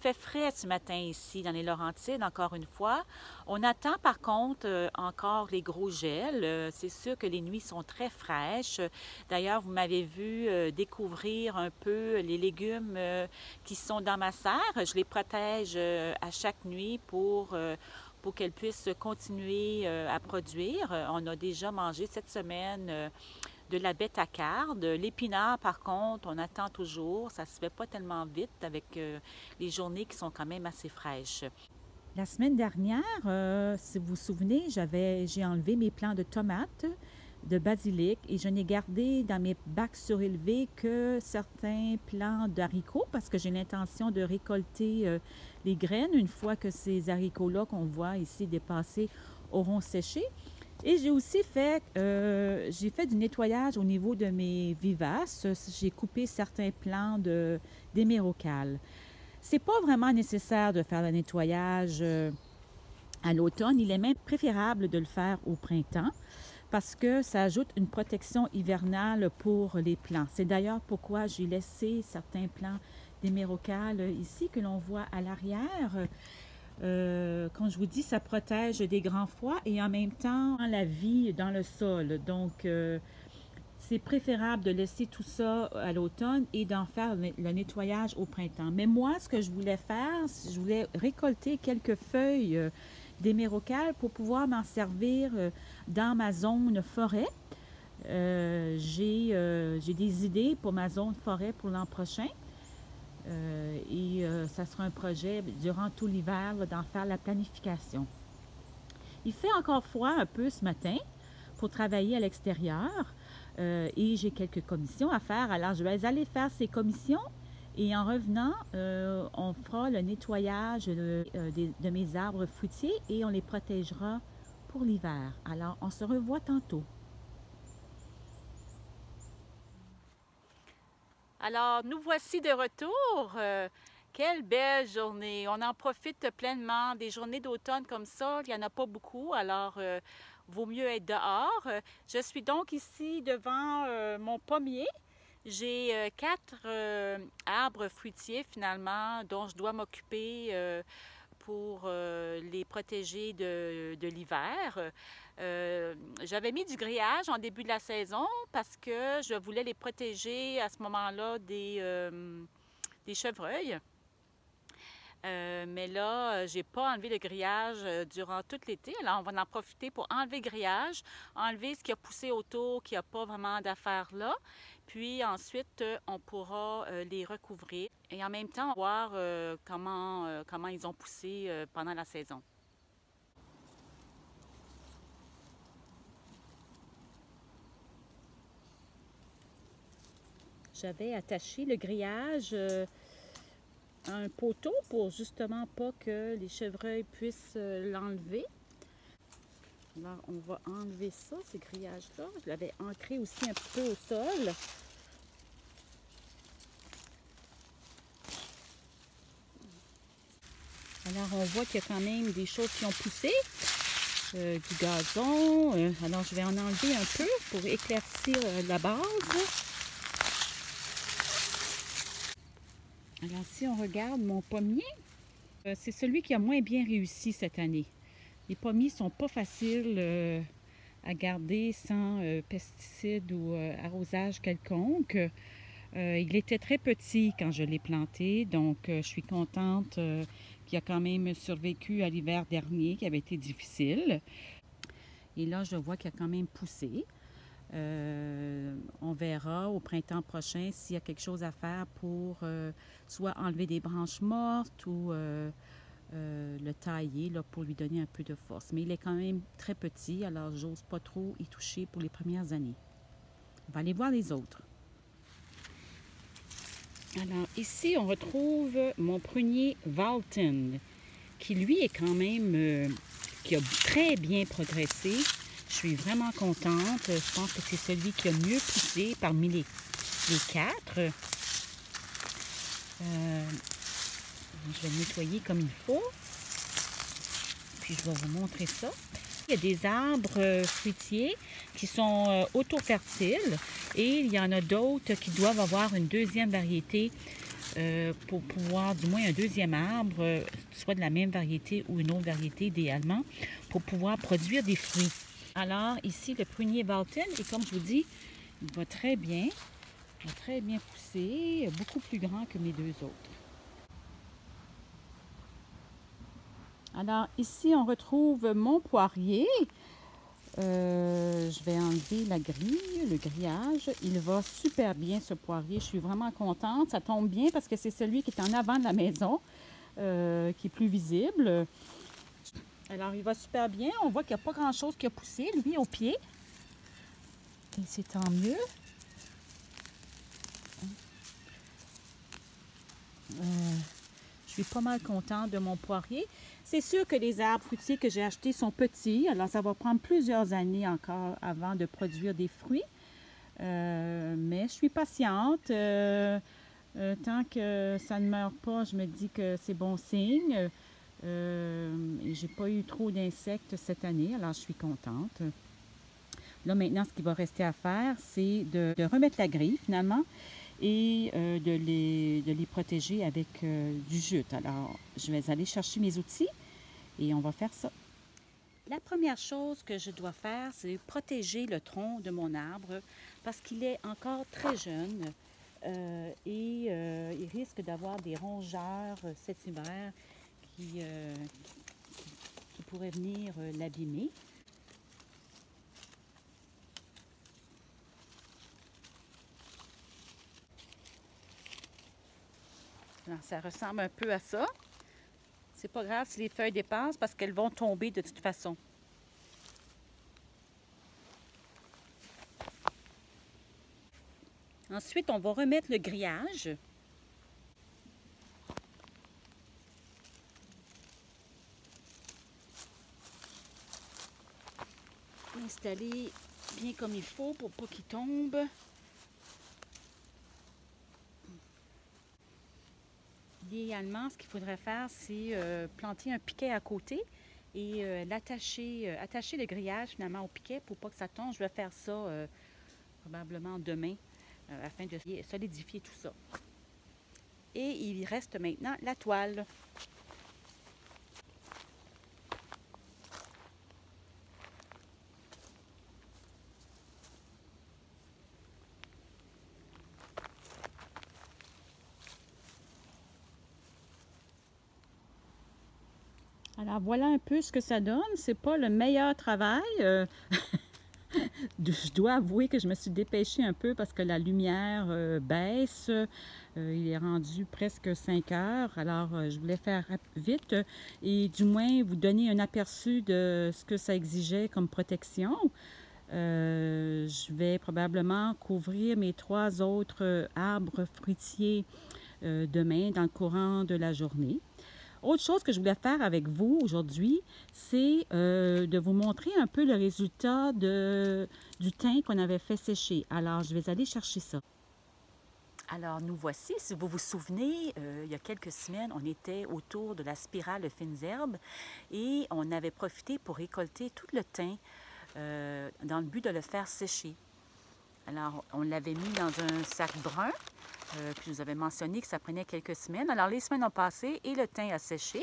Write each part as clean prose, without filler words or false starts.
fait frais ce matin ici dans les Laurentides, encore une fois. On attend par contre encore les gros gels. C'est sûr que les nuits sont très fraîches. D'ailleurs, vous m'avez vu découvrir un peu les légumes qui sont dans ma serre. Je les protège à chaque nuit pour qu'elles puissent continuer à produire. On a déjà mangé cette semaine de la bêta-carde. L'épinard, par contre, on attend toujours. Ça ne se fait pas tellement vite avec les journées qui sont quand même assez fraîches. La semaine dernière, si vous vous souvenez, j'ai enlevé mes plants de tomates, de basilic et je n'ai gardé dans mes bacs surélevés que certains plants d'haricots parce que j'ai l'intention de récolter les graines une fois que ces haricots-là qu'on voit ici dépasser auront séché. Et j'ai aussi fait du nettoyage au niveau de mes vivaces. J'ai coupé certains plants d'émérocale. C'est pas vraiment nécessaire de faire le nettoyage à l'automne. Il est même préférable de le faire au printemps parce que ça ajoute une protection hivernale pour les plants. C'est d'ailleurs pourquoi j'ai laissé certains plants d'émérocale ici que l'on voit à l'arrière. Comme je vous dis, ça protège des grands froids et en même temps la vie dans le sol. Donc, c'est préférable de laisser tout ça à l'automne et d'en faire le nettoyage au printemps. Mais moi, ce que je voulais faire, je voulais récolter quelques feuilles d'émérocale pour pouvoir m'en servir dans ma zone forêt. J'ai des idées pour ma zone forêt pour l'an prochain. Ça sera un projet durant tout l'hiver d'en faire la planification. Il fait encore froid un peu ce matin pour travailler à l'extérieur et j'ai quelques commissions à faire. Alors, je vais aller faire ces commissions et en revenant, on fera le nettoyage de mes arbres fruitiers et on les protégera pour l'hiver. Alors, on se revoit tantôt. Alors, nous voici de retour. Quelle belle journée! On en profite pleinement. Des journées d'automne comme ça, il n'y en a pas beaucoup, alors vaut mieux être dehors. Je suis donc ici devant mon pommier. J'ai 4 arbres fruitiers finalement dont je dois m'occuper pour les protéger de l'hiver. J'avais mis du grillage en début de la saison parce que je voulais les protéger à ce moment-là des chevreuils. Mais là, j'ai pas enlevé le grillage durant tout l'été. Alors, on va en profiter pour enlever le grillage, enlever ce qui a poussé autour, qui n'a pas vraiment d'affaires là. Puis ensuite, on pourra les recouvrir et en même temps voir comment ils ont poussé pendant la saison. J'avais attaché le grillage à un poteau pour justement pas que les chevreuils puissent l'enlever. Alors, on va enlever ça, ce grillage-là. Je l'avais ancré aussi un peu au sol. Alors, on voit qu'il y a quand même des choses qui ont poussé. Du gazon. Alors, je vais en enlever un peu pour éclaircir la base. Alors, si on regarde mon pommier, c'est celui qui a moins bien réussi cette année. Les pommiers ne sont pas faciles à garder sans pesticides ou arrosage quelconque. Il était très petit quand je l'ai planté, donc je suis contente qu'il a quand même survécu à l'hiver dernier qui avait été difficile. Et là, je vois qu'il a quand même poussé. On verra au printemps prochain s'il y a quelque chose à faire pour soit enlever des branches mortes ou le tailler là, pour lui donner un peu de force. Mais il est quand même très petit, alors j'ose pas trop y toucher pour les premières années. On va aller voir les autres. Alors ici, on retrouve mon prunier Walton, qui lui est quand même, qui a très bien progressé. Je suis vraiment contente. Je pense que c'est celui qui a mieux poussé parmi les 4. Je vais le nettoyer comme il faut. Puis je vais vous montrer ça. Il y a des arbres fruitiers qui sont auto-fertiles et il y en a d'autres qui doivent avoir une deuxième variété pour pouvoir, du moins un deuxième arbre, soit de la même variété ou une autre variété idéalement, pour pouvoir produire des fruits. Alors ici, le prunier Walton, et comme je vous dis, il va très bien pousser, beaucoup plus grand que mes deux autres. Alors ici, on retrouve mon poirier. Je vais enlever la grille, le grillage. Il va super bien ce poirier. Je suis vraiment contente. Ça tombe bien parce que c'est celui qui est en avant de la maison, qui est plus visible. Alors, il va super bien. On voit qu'il n'y a pas grand-chose qui a poussé, lui, au pied. Et c'est tant mieux. Je suis pas mal contente de mon poirier. C'est sûr que les arbres fruitiers que j'ai achetés sont petits. Alors, ça va prendre plusieurs années encore avant de produire des fruits. Mais je suis patiente. Tant que ça ne meurt pas, je me dis que c'est bon signe. J'ai pas eu trop d'insectes cette année, alors je suis contente. Là, maintenant, ce qu'il va rester à faire, c'est de remettre la grille, finalement, et de les protéger avec du jute. Alors, je vais aller chercher mes outils et on va faire ça. La première chose que je dois faire, c'est protéger le tronc de mon arbre parce qu'il est encore très jeune et il risque d'avoir des rongeurs cet hiver qui pourraient venir l'abîmer. Alors, ça ressemble un peu à ça. C'est pas grave si les feuilles dépassent parce qu'elles vont tomber de toute façon. Ensuite, on va remettre le grillage. Installer bien comme il faut pour pas qu'il tombe. Idéalement, ce qu'il faudrait faire, c'est planter un piquet à côté et attacher le grillage finalement au piquet pour pas que ça tombe. Je vais faire ça probablement demain afin de solidifier tout ça. Et il reste maintenant la toile. Alors voilà un peu ce que ça donne. C'est pas le meilleur travail. Je dois avouer que je me suis dépêchée un peu parce que la lumière baisse. Il est rendu presque 5 heures. Alors, je voulais faire vite et du moins vous donner un aperçu de ce que ça exigeait comme protection. Je vais probablement couvrir mes 3 autres arbres fruitiers demain dans le courant de la journée. Autre chose que je voulais faire avec vous aujourd'hui, c'est de vous montrer un peu le résultat du thym qu'on avait fait sécher. Alors, je vais aller chercher ça. Alors, nous voici. Si vous vous souvenez, il y a quelques semaines, on était autour de la spirale de fines herbes et on avait profité pour récolter tout le thym dans le but de le faire sécher. Alors, on l'avait mis dans un sac brun. Puis je vous avais mentionné que ça prenait quelques semaines. Alors, les semaines ont passé et le thym a séché.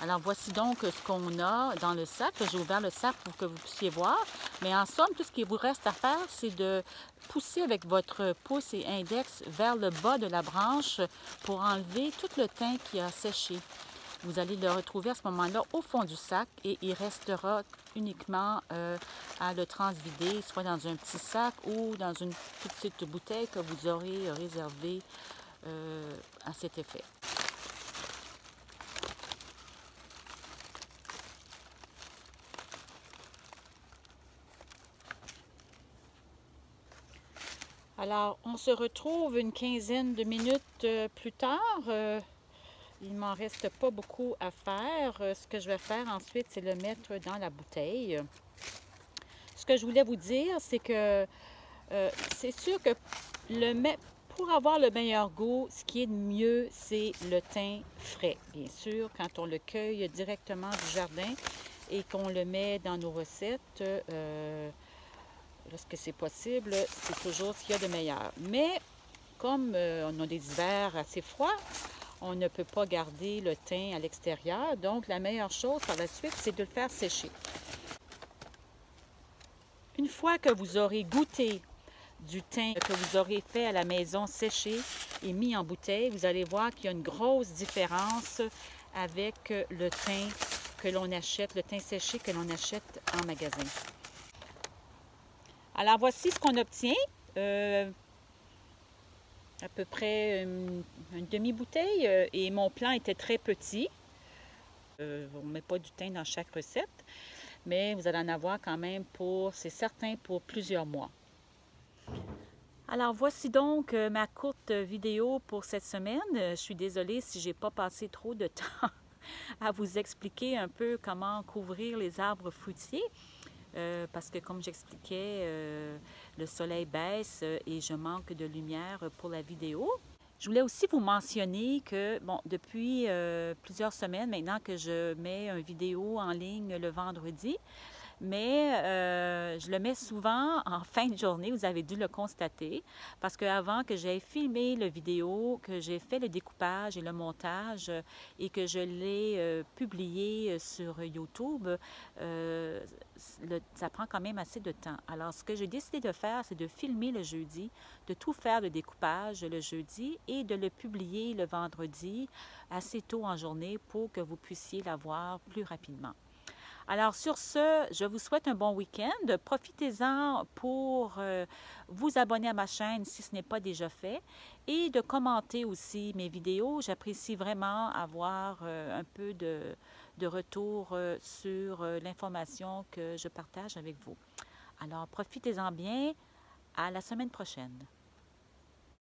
Alors, voici donc ce qu'on a dans le sac. J'ai ouvert le sac pour que vous puissiez voir. Mais en somme, tout ce qui vous reste à faire, c'est de pousser avec votre pouce et index vers le bas de la branche pour enlever tout le thym qui a séché. Vous allez le retrouver à ce moment-là au fond du sac et il restera uniquement à le transvider, soit dans un petit sac ou dans une petite bouteille que vous aurez réservée à cet effet. Alors, on se retrouve une quinzaine de minutes plus tard. Il ne m'en reste pas beaucoup à faire. Ce que je vais faire ensuite, c'est le mettre dans la bouteille. Ce que je voulais vous dire, c'est que c'est sûr que pour avoir le meilleur goût, ce qui est de mieux, c'est le thym frais. Bien sûr, quand on le cueille directement du jardin et qu'on le met dans nos recettes, lorsque c'est possible, c'est toujours ce qu'il y a de meilleur. Mais comme on a des hivers assez froids, on ne peut pas garder le thym à l'extérieur. Donc, la meilleure chose par la suite, c'est de le faire sécher. Une fois que vous aurez goûté du thym que vous aurez fait à la maison séché et mis en bouteille, vous allez voir qu'il y a une grosse différence avec le thym que l'on achète, le thym séché que l'on achète en magasin. Alors, voici ce qu'on obtient. À peu près une demi-bouteille et mon plan était très petit. On ne met pas du thym dans chaque recette, mais vous allez en avoir quand même c'est certain, pour plusieurs mois. Alors voici donc ma courte vidéo pour cette semaine. Je suis désolée si je n'ai pas passé trop de temps à vous expliquer un peu comment couvrir les arbres fruitiers. Parce que comme j'expliquais, le soleil baisse et je manque de lumière pour la vidéo. Je voulais aussi vous mentionner que, bon, depuis plusieurs semaines maintenant que je mets une vidéo en ligne le vendredi, mais je le mets souvent en fin de journée, vous avez dû le constater, parce qu'avant que j'aie filmé la vidéo, que j'ai fait le découpage et le montage et que je l'ai publié sur YouTube, ça prend quand même assez de temps. Alors, ce que j'ai décidé de faire, c'est de filmer le jeudi, de tout faire le découpage le jeudi et de le publier le vendredi assez tôt en journée pour que vous puissiez la voir plus rapidement. Alors sur ce, je vous souhaite un bon week-end. Profitez-en pour vous abonner à ma chaîne si ce n'est pas déjà fait et de commenter aussi mes vidéos. J'apprécie vraiment avoir un peu de retour sur l'information que je partage avec vous. Alors profitez-en bien. À la semaine prochaine.